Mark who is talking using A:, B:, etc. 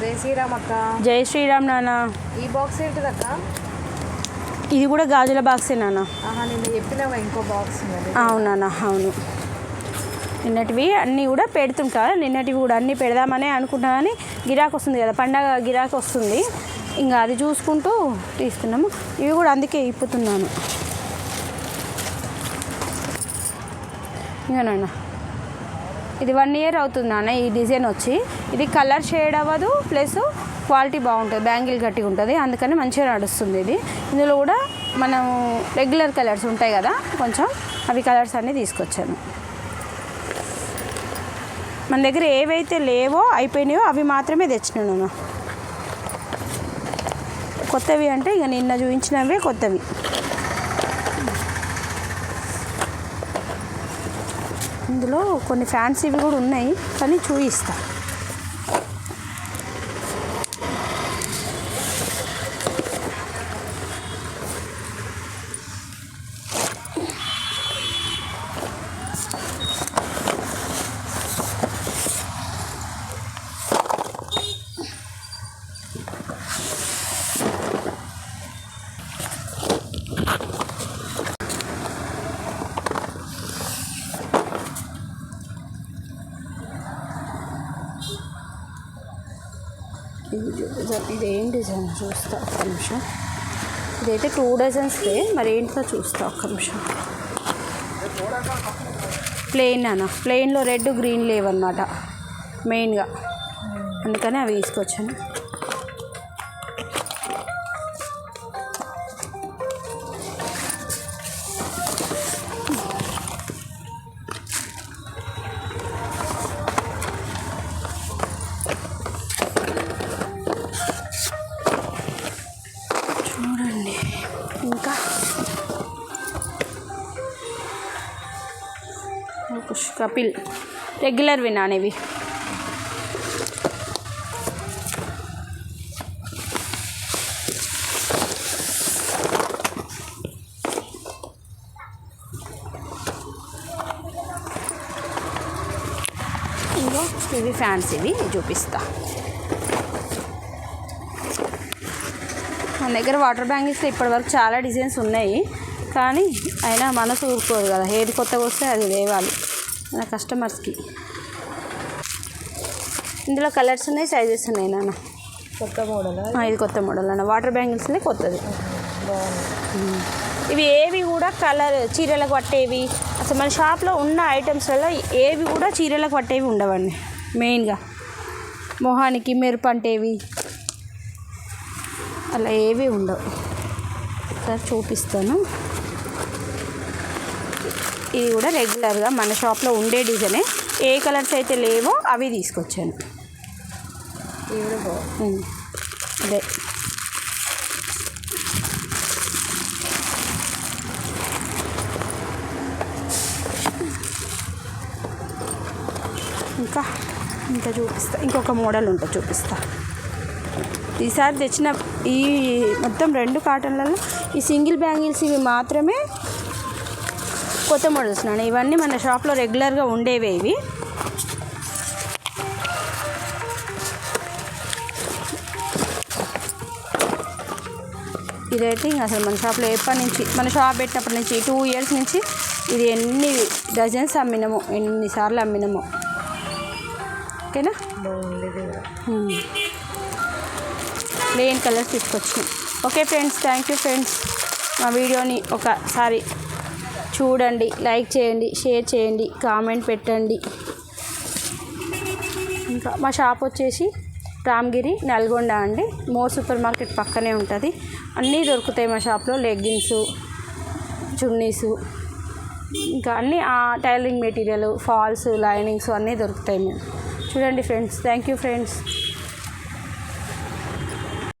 A: జై శ్రీరామ్ అక్క.
B: జై శ్రీరామ్ నాన్న.
A: ఈ బాక్స్ ఏంటిదక్క?
B: ఇది కూడా గాజుల బాక్సే నాన్న.
A: నేను చెప్పినావా ఇంకో బాక్స్?
B: అవునా? అవును, నిన్నటివి అన్నీ కూడా పెడుతుంటా. నిన్నటివి కూడా అన్నీ పెడదామనే అనుకుంటా, కానీ గిరాకు వస్తుంది కదా, పండగ గిరాకు వస్తుంది, ఇంకా అది చూసుకుంటూ తీసుకున్నాము. ఇవి కూడా అందుకే ఇప్పుతున్నాను. ఇంకా నాన్న ఇది 1 year అవుతుంది నాన్న. ఈ డిజైన్ వచ్చి ఇది కలర్ షేడ్ అవ్వదు, ప్లస్ క్వాలిటీ బాగుంటుంది, బ్యాంగిల్ గట్టిగా ఉంటుంది, అందుకని మంచిగా నడుస్తుంది ఇది. ఇందులో కూడా మనం రెగ్యులర్ కలర్స్ ఉంటాయి కదా కొంచెం, అవి కలర్స్ అన్నీ తీసుకొచ్చాను. మన దగ్గర ఏవైతే లేవో అయిపోయినాయో అవి మాత్రమే తెచ్చినాను. కొత్తవి అంటే ఇక నిన్న చూపించినవే కొత్తవి. ఇందులో కొన్ని ఫ్యాన్సీవి కూడా ఉన్నాయి, కానీ చూపిస్తా. ఇది ఏం డిజైన్ చూస్తా ఒక్క నిమిషం. ఇదైతే 2 డజన్స్దే, మరి ఏంటో చూస్తా ఒక్క నిమిషం. ప్లెయిన్ అన్న, ప్లెయిన్లో రెడ్ గ్రీన్ లేవన్నమాట మెయిన్గా, అందుకని అవి తీసుకొచ్చాను. చూడండి, ఇంకా కపిల్ రెగ్యులర్ వినానేవి. ఇంకో ఇవి ఫ్యాన్సీవి చూపిస్తా. మన దగ్గర వాటర్ బ్యాంగిల్స్లో ఇప్పటివరకు చాలా డిజైన్స్ ఉన్నాయి, కానీ అయినా మనసు ఊరుకోదు కదా, ఏది కొత్తగా వస్తే అది లేవాలి మన కస్టమర్స్కి. ఇందులో కలర్స్ ఉన్నాయి, సైజెస్ ఉన్నాయి నాన్న.
A: కొత్త మోడల్
B: ఇది కొత్త మోడల్ అన్న, వాటర్ బ్యాంగిల్స్నే కొత్తది. ఇవి ఏవి కూడా కలర్ చీరలకు పట్టేవి అసలు మన షాప్లో ఉన్న ఐటమ్స్లలో ఏవి కూడా చీరలకు పట్టేవి ఉండవండి. మెయిన్గా మొహానికి మెరుపు అంటేవి అలా ఏవి ఉండవు. సార్ చూపిస్తాను. ఇది కూడా రెగ్యులర్గా మన షాప్లో ఉండే డిజైనే, ఏ కలర్స్ అయితే లేవో అవి తీసుకొచ్చాను. అదే ఇంకా చూపిస్తా. ఇంకొక మోడల్ ఉంటుంది చూపిస్తా. ఈసారి తెచ్చిన ఈ మొత్తం 2 కాటన్లలో ఈ సింగిల్ బ్యాంగిల్స్ ఇవి మాత్రమే కొత్త మోడల్స్ నాన్న. ఇవన్నీ మన షాప్లో రెగ్యులర్గా ఉండేవే. ఇవి ఇదైతే ఇంకా అసలు మన షాప్లో ఎప్పటి నుంచి మన షాప్ పెట్టినప్పటి నుంచి 2 years నుంచి ఇది ఎన్ని డజన్స్ అమ్మినామో, ఎన్నిసార్లు అమ్మినామో. ఓకేనా? ప్లెయిన్ కలర్స్ తీసుకొచ్చినాం. Okay friends, thank you friends. మా వీడియోని ఒకసారి చూడండి, లైక్ చేయండి, షేర్ చేయండి, కామెంట్ పెట్టండి. ఇంకా మా షాప్ వచ్చేసి రామగిరి, నల్గొండ అండి. మోర్ సూపర్ మార్కెట్ పక్కనే ఉంటుంది. అన్నీ దొరుకుతాయి మా షాప్లో, లెగ్గిన్స్, చున్నీసు, ఇంకా అన్నీ టైలరింగ్ మెటీరియల్, ఫాల్స్, లైనింగ్స్ అన్నీ దొరుకుతాయి. మేము చూడండి ఫ్రెండ్స్. Thank you friends.